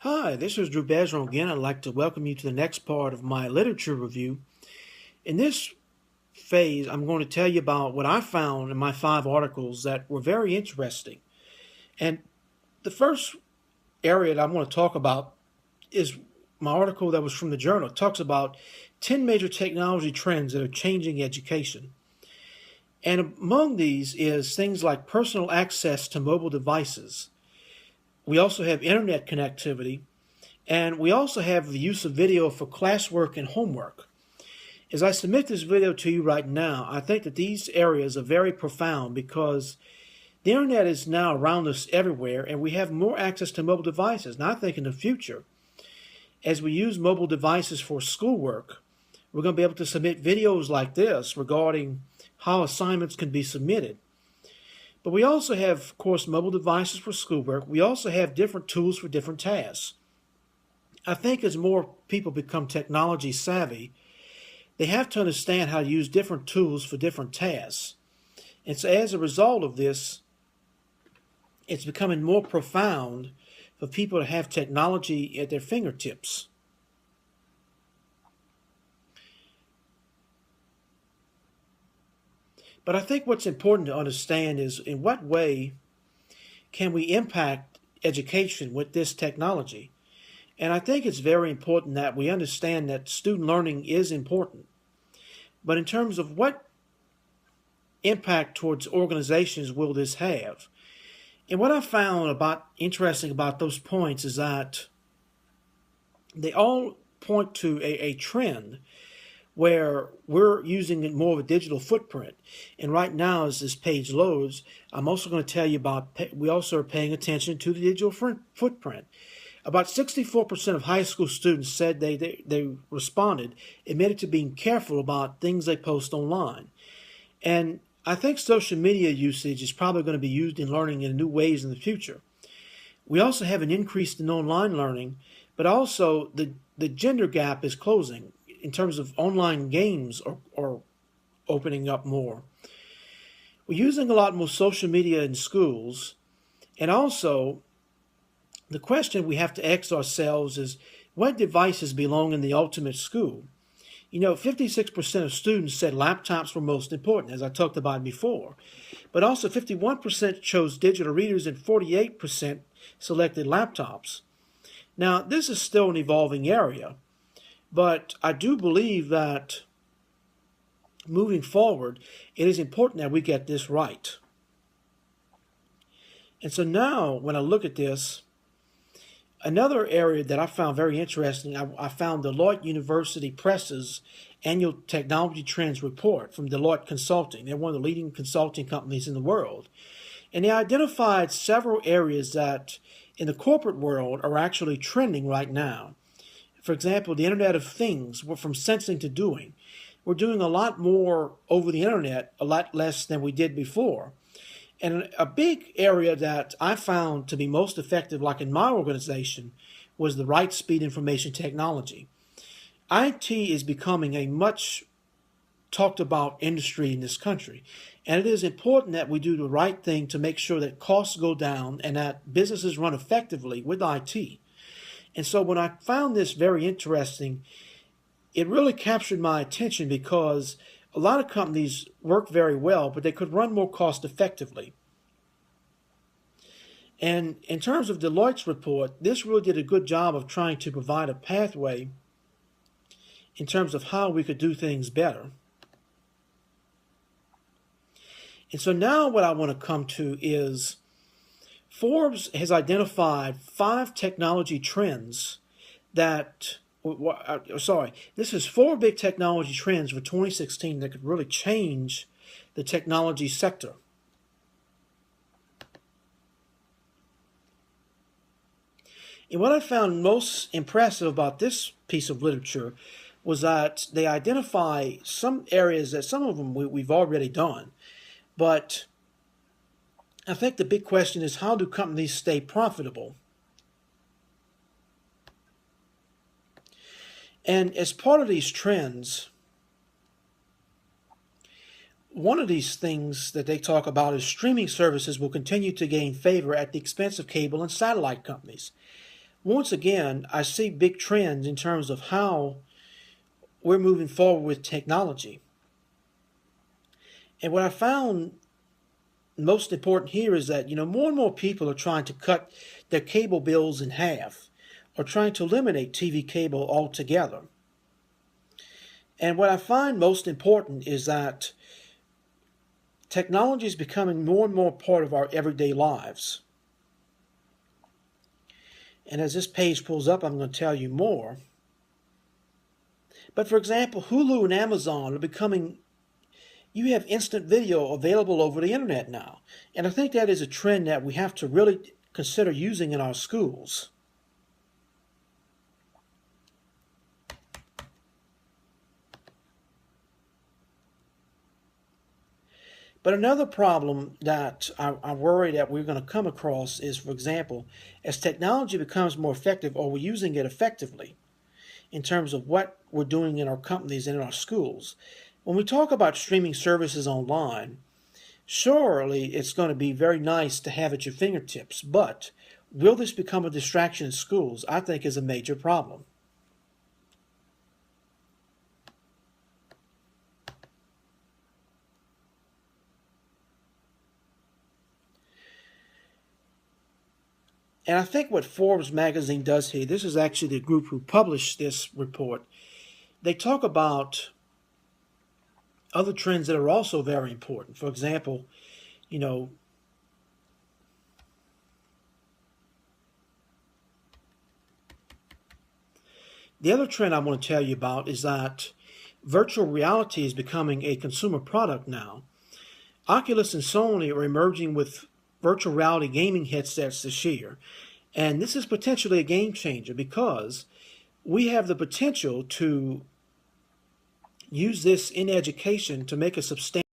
Hi, this is Drew Bergeron again. I'd like to welcome you to the next part of my literature review. In this phase, I'm going to tell you about what I found in my 5 articles that were very interesting. And the first area that I want to talk about is my article that was from the journal. It talks about 10 major technology trends that are changing education. And among these is things like personal access to mobile devices. We also have internet connectivity, and we also have the use of video for classwork and homework. As I submit this video to you right now, I think that these areas are very profound because the internet is now around us everywhere and we have more access to mobile devices. And I think in the future, as we use mobile devices for schoolwork, we're going to be able to submit videos like this regarding how assignments can be submitted. But we also have, of course, mobile devices for schoolwork. We also have different tools for different tasks. I think as more people become technology savvy, they have to understand how to use different tools for different tasks. And so as a result of this, it's becoming more profound for people to have technology at their fingertips. But I think what's important to understand is in what way can we impact education with this technology? And I think it's very important that we understand that student learning is important. But in terms of what impact towards organizations will this have? And what I found interesting about those points is that they all point to a trend where we're using more of a digital footprint. And right now, as this page loads, I'm also going to tell you about, we also are paying attention to the digital footprint. About 64% of high school students said they responded, admitted to being careful about things they post online. And I think social media usage is probably going to be used in learning in new ways in the future. We also have an increase in online learning, but also the gender gap is closing in terms of online games are opening up more. We're using a lot more social media in schools, and also the question we have to ask ourselves is, what devices belong in the ultimate school? 56% of students said laptops were most important, as I talked about before. But also 51% chose digital readers and 48% selected laptops. Now, this is still an evolving area, but I do believe that moving forward, it is important that we get this right. And so now, when I look at this, another area that I found very interesting, I found Deloitte University Press's annual technology trends report from Deloitte Consulting. They're one of the leading consulting companies in the world. And they identified several areas that in the corporate world are actually trending right now. For example, the Internet of Things, from sensing to doing. We're doing a lot more over the Internet, a lot less than we did before. And a big area that I found to be most effective, like in my organization, was the right speed information technology. IT is becoming a much talked about industry in this country. And it is important that we do the right thing to make sure that costs go down and that businesses run effectively with IT. And so when I found this very interesting, it really captured my attention because a lot of companies work very well, but they could run more cost effectively. And in terms of Deloitte's report, this really did a good job of trying to provide a pathway in terms of how we could do things better. And so now what I want to come to is Forbes has identified 5 technology trends that this is 4 big technology trends for 2016 that could really change the technology sector. And what I found most impressive about this piece of literature was that they identify some areas that some of them we've already done. But I think the big question is, how do companies stay profitable? And as part of these trends, one of these things that they talk about is streaming services will continue to gain favor at the expense of cable and satellite companies. once again, I see big trends in terms of how we're moving forward with technology. And what I found most important here is that, more and more people are trying to cut their cable bills in half or trying to eliminate TV cable altogether. And what I find most important is that technology is becoming more and more part of our everyday lives. And as this page pulls up, I'm going to tell you more. But for example, Hulu and Amazon are becoming, you have instant video available over the internet now. And I think that is a trend that we have to really consider using in our schools. But another problem that I worry that we're going to come across is, for example, as technology becomes more effective, are we using it effectively in terms of what we're doing in our companies and in our schools? When we talk about streaming services online, surely it's going to be very nice to have at your fingertips, but will this become a distraction in schools? I think is a major problem. And I think what Forbes magazine does here, this is actually the group who published this report, they talk about other trends that are also very important. For example, the other trend I want to tell you about is that virtual reality is becoming a consumer product now. Oculus and Sony are emerging with virtual reality gaming headsets this year. And this is potentially a game changer because we have the potential to use this in education to make a substantial